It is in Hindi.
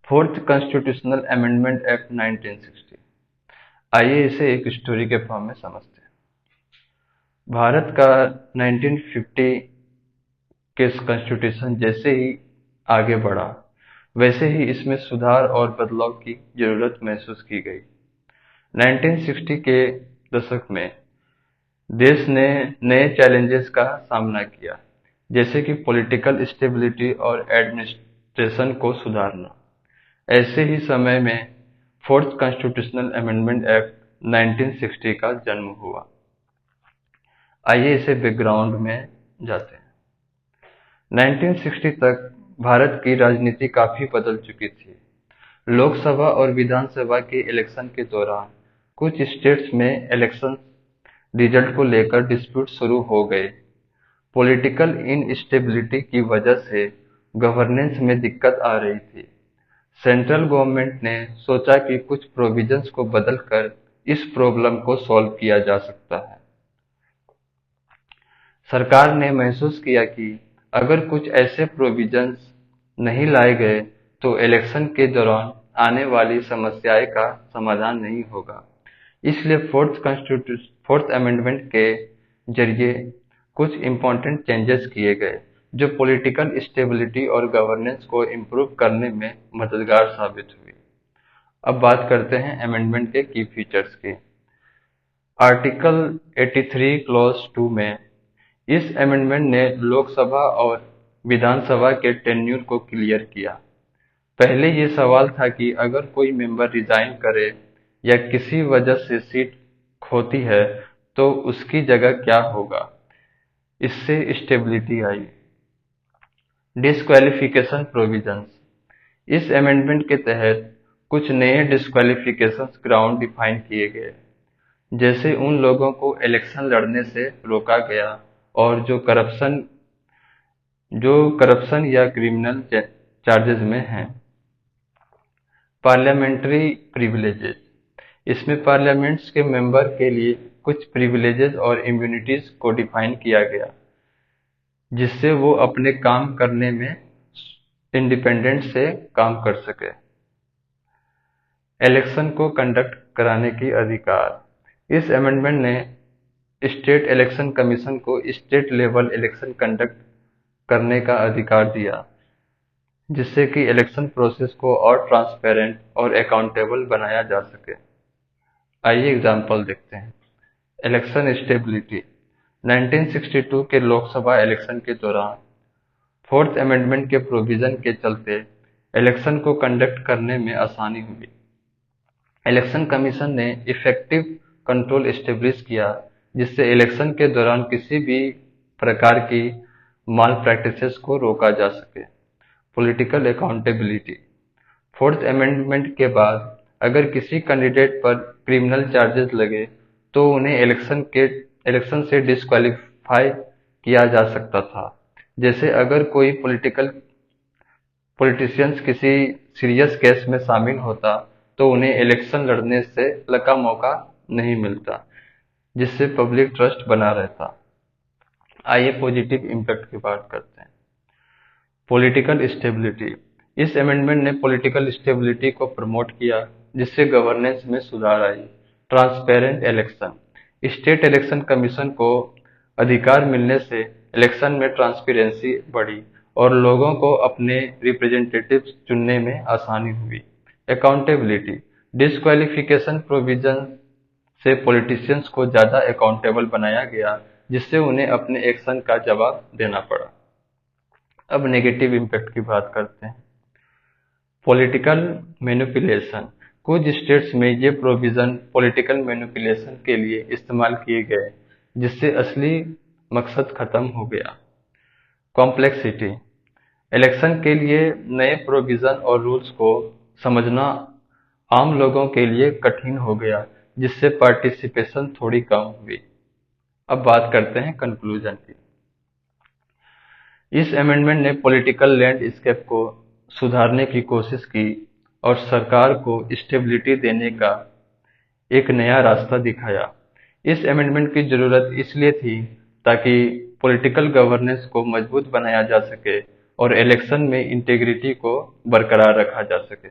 Fourth constitutional amendment act 1960। आइए इसे एक स्टोरी के फॉर्म में समझते हैं। भारत का 1950 के कॉन्स्टिट्यूशन जैसे ही आगे बढ़ा, वैसे ही इसमें सुधार और बदलाव की जरूरत महसूस की गई। 1960 के दशक में देश ने नए चैलेंजेस का सामना किया, जैसे कि पॉलिटिकल स्टेबिलिटी और एडमिनिस्ट्रेशन को सुधारना। ऐसे ही समय में फोर्थ कॉन्स्टिट्यूशनल अमेंडमेंट एक्ट 1960 का जन्म हुआ। आइए इसे बैकग्राउंड में जाते हैं। 1960 तक भारत की राजनीति काफी बदल चुकी थी। लोकसभा और विधानसभा के इलेक्शन के दौरान कुछ स्टेट्स में इलेक्शन रिजल्ट को लेकर डिस्प्यूट शुरू हो गए। पॉलिटिकल इनस्टेबिलिटी की वजह से गवर्नेंस में दिक्कत आ रही थी। सेंट्रल गवर्नमेंट ने सोचा कि कुछ प्रोविजंस को बदलकर इस प्रॉब्लम को सॉल्व किया जा सकता है। सरकार ने महसूस किया कि अगर कुछ ऐसे प्रोविजंस नहीं लाए गए तो इलेक्शन के दौरान आने वाली समस्याएं का समाधान नहीं होगा। इसलिए फोर्थ अमेंडमेंट के जरिए कुछ इम्पोर्टेंट चेंजेस किए गए, जो पॉलिटिकल स्टेबिलिटी और गवर्नेंस को इम्प्रूव करने में मददगार साबित हुई। अब बात करते हैं अमेंडमेंट के की फीचर्स की। आर्टिकल 83 क्लॉज 2 में इस अमेंडमेंट ने लोकसभा और विधानसभा के टेन्यूर को क्लियर किया। पहले ये सवाल था कि अगर कोई मेंबर रिजाइन करे या किसी वजह से सीट खोती है तो उसकी जगह क्या होगा। इससे स्टेबिलिटी आई। Disqualification provisions. इस अमेंडमेंट के तहत कुछ नए डिस्क्वालिफिकेशन ग्राउंड डिफाइन किए गए, जैसे उन लोगों को इलेक्शन लड़ने से रोका गया और जो करप्शन या क्रिमिनल चार्जेस में हैं। Parliamentary privileges. इसमें पार्लियामेंट्स के मेंबर के लिए कुछ प्रिविलेजेस और इम्यूनिटीज को डिफाइन किया गया, जिससे वो अपने काम करने में इंडिपेंडेंट से काम कर सके। इलेक्शन को कंडक्ट कराने की अधिकार। इस अमेंडमेंट ने स्टेट इलेक्शन कमीशन को स्टेट लेवल इलेक्शन कंडक्ट करने का अधिकार दिया, जिससे कि इलेक्शन प्रोसेस को और ट्रांसपेरेंट और अकाउंटेबल बनाया जा सके। आइए एग्जांपल देखते हैं। Election stability. 1962 के लोकसभा इलेक्शन के दौरान फोर्थ अमेंडमेंट के प्रोविजन के चलते इलेक्शन को कंडक्ट करने में आसानी हुई। इलेक्शन कमीशन ने इफेक्टिव कंट्रोल एस्टेब्लिश किया, जिससे इलेक्शन के दौरान किसी भी प्रकार की माल प्रैक्टिसेस को रोका जा सके। Political accountability. फोर्थ अमेंडमेंट के बाद अगर किसी कैंडिडेट पर क्रिमिनल चार्जेस लगे तो उन्हें इलेक्शन से डिस्क्वालीफाई किया जा सकता था। जैसे अगर कोई पॉलिटिशियंस किसी सीरियस केस में शामिल होता तो उन्हें इलेक्शन लड़ने से का मौका नहीं मिलता, जिससे पब्लिक ट्रस्ट बना रहता। आइए पॉजिटिव इम्पैक्ट की बात करते हैं। Political stability. इस अमेंडमेंट ने पॉलिटिकल स्टेबिलिटी को प्रमोट किया, जिससे गवर्नेंस में सुधार आई। Transparent election. State election commission को अधिकार मिलने से इलेक्शन में ट्रांसपेरेंसी बढ़ी और लोगों को अपने रिप्रेजेंटेटिव्स चुनने में आसानी हुई। अकाउंटेबिलिटी। डिस्क्वालिफिकेशन प्रोविजन से पॉलिटिशियंस को ज्यादा अकाउंटेबल बनाया गया, जिससे उन्हें अपने एक्शन का जवाब देना पड़ा। अब नेगेटिव इम्पैक्ट की बात करते हैं। Political manipulation. कुछ स्टेट्स में ये प्रोविजन पॉलिटिकल मैनिपुलेशन के लिए इस्तेमाल किए गए, जिससे असली मकसद खत्म हो गया। कॉम्प्लेक्सिटी। इलेक्शन के लिए नए प्रोविजन और रूल्स को समझना आम लोगों के लिए कठिन हो गया, जिससे पार्टिसिपेशन थोड़ी कम हुई। अब बात करते हैं कंक्लूजन की। इस अमेंडमेंट ने पॉलिटिकल लैंडस्केप को सुधारने की कोशिश की और सरकार को स्टेबिलिटी देने का एक नया रास्ता दिखाया। इस अमेंडमेंट की जरूरत इसलिए थी ताकि पॉलिटिकल गवर्नेंस को मजबूत बनाया जा सके और इलेक्शन में इंटेग्रिटी को बरकरार रखा जा सके।